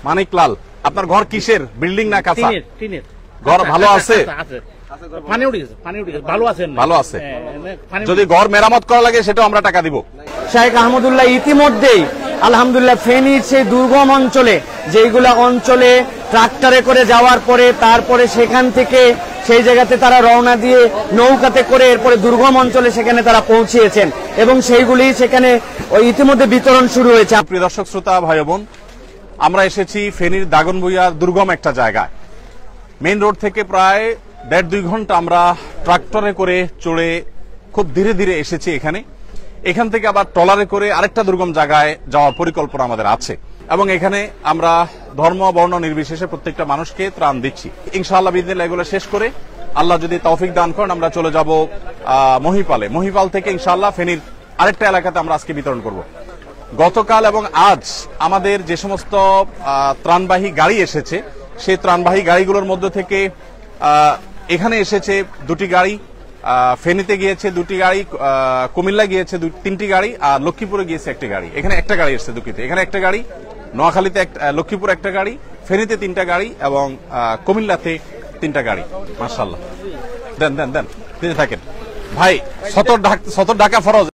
মানিকলাল, আপনার ঘর কিসের, বিল্ডিং না কাঁচা? টিনের। ঘর ভালো আছে? পানি উঠে গেছে, ভালো আছে। ভালো আছে। যদি ঘর মেরামত করা লাগে সেটাও আমরা টাকা দিব। শাইখ আহমদুল্লাহ ইতিমধ্যেই আলহামদুলিল্লাহ ফেনীর সেই দুর্গম অঞ্চলে, যেগুলা অঞ্চলে ট্রাক্টরে করে যাওয়ার পরে তারপরে সেখান থেকে সেই জায়গাতে তারা রওনা দিয়ে নৌকাতে করে এরপরে দুর্গম অঞ্চলে সেখানে তারা পৌঁছিয়েছেন এবং সেইগুলি সেখানে ইতিমধ্যে বিতরণ শুরু হয়েছে। প্রিয় দর্শক শ্রোতা ভাই বোন, আমরা এসেছি ফেনীর দাগনভূঞার দুর্গম একটা জায়গায়। মেইন রোড থেকে প্রায় 1.5-2 ঘন্টা আমরা ট্রাক্টরে করে চড়ে খুব ধীরে ধীরে এসেছি এখানে। এখান থেকে আবার ট্রলারে করে আরেকটা দুর্গম জায়গায় যাওয়ার পরিকল্পনা আমাদের আছে এবং এখানে আমরা ধর্ম বর্ণ নির্বিশেষে প্রত্যেকটা মানুষকে ত্রাণ দিচ্ছি। ইনশাআল্লাহ বিদিনিল্লাহ এগুলো শেষ করে আল্লাহ যদি তৌফিক দান করেন আমরা চলে যাব মহিপালে। মহিপাল থেকে ইনশাআল্লাহ ফেনীর আরেকটা এলাকাতে আমরা আজকে বিতরণ করব। গতকাল এবং আজ আমাদের যে সমস্ত ত্রাণবাহী গাড়ি এসেছে সেই ত্রাণবাহী গাড়িগুলোর মধ্যে থেকে এখানে এসেছে 2টি গাড়ি, ফেনীতে গিয়েছে 2টি গাড়ি, কুমিল্লা গিয়েছে 3টি গাড়ি, আর লক্ষ্মীপুরে গিয়েছে 1টি গাড়ি। এখানে একটা গাড়ি এসেছে দুঃখিত, এখানে একটা গাড়ি, নোয়াখালীতে লক্ষ্মীপুর একটা গাড়ি, ফেনীতে 3টা গাড়ি এবং কুমিল্লাতে 3টা গাড়ি। মাশাআল্লাহ, দেন দিতে থাকেন ভাই। সতর ঢাকা ফরজ।